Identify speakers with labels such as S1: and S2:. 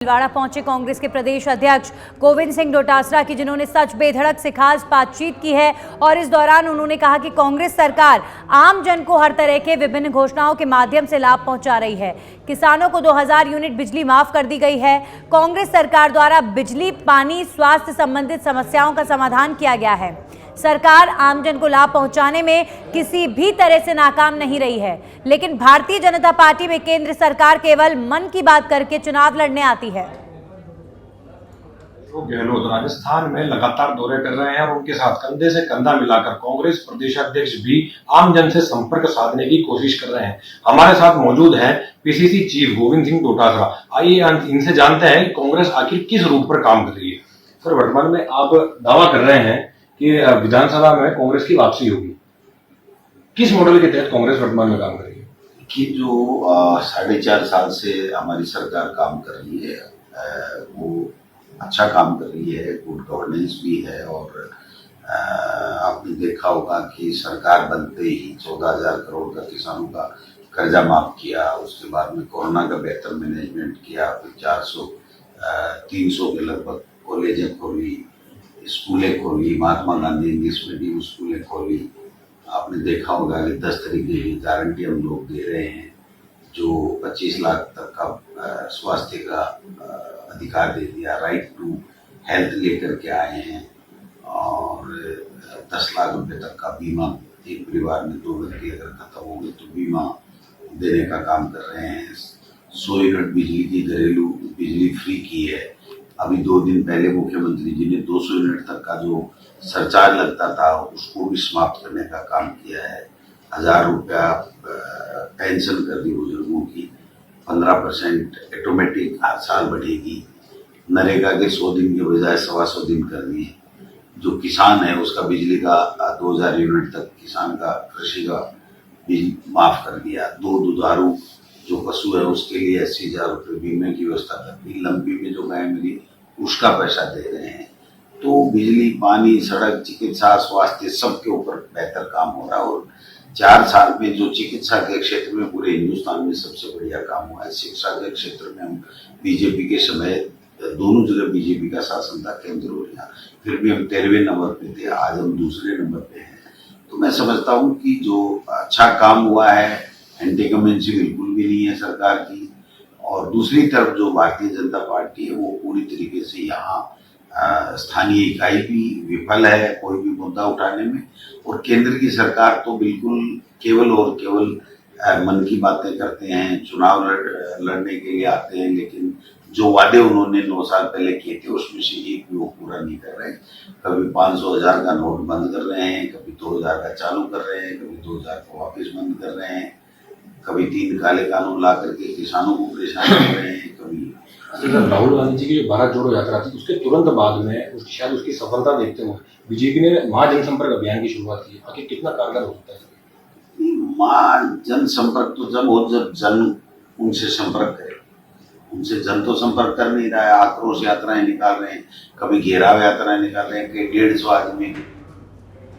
S1: भीलवाड़ा पहुंचे कांग्रेस के प्रदेश अध्यक्ष गोविंद सिंह डोटासरा की, जिन्होंने सच बेधड़क से खास बातचीत की है और इस दौरान उन्होंने कहा कि कांग्रेस सरकार आम जन को हर तरह के विभिन्न घोषणाओं के माध्यम से लाभ पहुंचा रही है। किसानों को 2000 यूनिट बिजली माफ कर दी गई है। कांग्रेस सरकार द्वारा बिजली, पानी, स्वास्थ्य संबंधित समस्याओं का समाधान किया गया है। सरकार आमजन को लाभ पहुंचाने में किसी भी तरह से नाकाम नहीं रही है, लेकिन भारतीय जनता पार्टी में केंद्र सरकार केवल मन की बात करके चुनाव लड़ने आती है।
S2: गहलोत राजस्थान में लगातार दौरे कर रहे हैं और उनके साथ कंधे से कंधा मिलाकर कांग्रेस प्रदेश अध्यक्ष भी आमजन से संपर्क साधने की कोशिश कर रहे हैं। हमारे साथ मौजूद हैं पीसीसी चीफ गोविंद सिंह डोटासरा। आइए इनसे जानते हैं कि कांग्रेस आखिर किस रूट पर काम कर रही है। सर, वर्तमान में आप दावा कर रहे हैं कि विधानसभा में कांग्रेस की वापसी होगी, किस मॉडल के तहत कांग्रेस वर्तमान में काम कर रही है?
S3: कि जो 4.5 साल से हमारी सरकार काम कर रही है वो अच्छा काम कर रही है, गुड गवर्नेंस भी है। और आपने देखा होगा कि सरकार बनते ही 14,000 करोड़ का किसानों का कर्जा माफ किया, उसके बाद में कोरोना का बेहतर मैनेजमेंट किया, फिर 300 के लगभग कॉलेजें खोली, स्कूलें खोली, महात्मा गांधी इंग्लिश मीडियम स्कूलें खोली। आपने देखा होगा कि 10 तरीके की गारंटी हम लोग दे रहे हैं, जो 25 लाख तक का स्वास्थ्य का अधिकार दे दिया, राइट टू हेल्थ लेकर के आए हैं। और 10 लाख रुपए तक का बीमा, एक परिवार में 2 व्यक्ति अगर खत्म हो गए तो बीमा देने का काम कर रहे हैं। 100 यूनिट बिजली की घरेलू बिजली फ्री की है। अभी 2 दिन पहले मुख्यमंत्री जी ने 200 यूनिट तक का जो सरचार्ज लगता था उसको भी समाप्त करने का काम किया है। 1000 रुपया पेंशन कर दी बुजुर्गों की, 15% ऑटोमेटिक हर साल बढ़ेगी। नरेगा के 100 दिन के बजाय 125 दिन कर दिए। जो किसान है उसका बिजली का 2000 यूनिट तक किसान का कृषि का बिजली माफ कर दिया। दुधारू जो पशु है उसके लिए 80,000 रुपये बीमे की व्यवस्था कर दी। लंबी में जो गाय मिली उसका पैसा दे रहे हैं। तो बिजली, पानी, सड़क, चिकित्सा, स्वास्थ्य सबके ऊपर बेहतर काम हो रहा है। और 4 साल में जो चिकित्सा के क्षेत्र में पूरे हिंदुस्तान में सबसे बढ़िया काम हुआ है। शिक्षा के क्षेत्र में हम बीजेपी के समय दोनों जगह बीजेपी का शासन था, केंद्र और यहाँ, फिर भी हम 13वें नंबर पे थे, आज हम दूसरे नंबर पे हैं। तो मैं समझता हूँ कि जो अच्छा काम हुआ है, एंटी कमेंसी बिल्कुल भी नहीं है सरकार की। और दूसरी तरफ जो भारतीय जनता पार्टी है वो पूरी तरीके से यहाँ स्थानीय इकाई भी विफल है कोई भी मुद्दा उठाने में। और केंद्र की सरकार तो बिल्कुल केवल और केवल मन की बातें करते हैं, चुनाव लड़ने के लिए आते हैं, लेकिन जो वादे उन्होंने 9 साल पहले किए थे उसमें से एक भी वो पूरा नहीं कर रहे हैं। कभी 500,000 का नोट बंद कर रहे हैं, कभी 2000 का चालू कर रहे हैं, कभी 2000 को वापस बंद कर रहे हैं, कभी 3 काले कानून ला करके किसानों को परेशान कर रहे हैं। कभी
S2: राहुल गांधी जी की जो भारत जोड़ो यात्रा थी उसके तुरंत बाद में शायद उसकी सफलता देखते हुए बीजेपी ने महाजनसंपर्क अभियान की शुरुआत की। आखिर कितना कारगर हो सकता है?
S3: जनसंपर्क तो जब हो जब जन उनसे संपर्क करे। उनसे जन तो संपर्क कर नहीं रहा है। आक्रोश यात्राएं निकाल रहे हैं, कभी घेराव यात्राएं निकाल रहे हैं कि 150 आदमी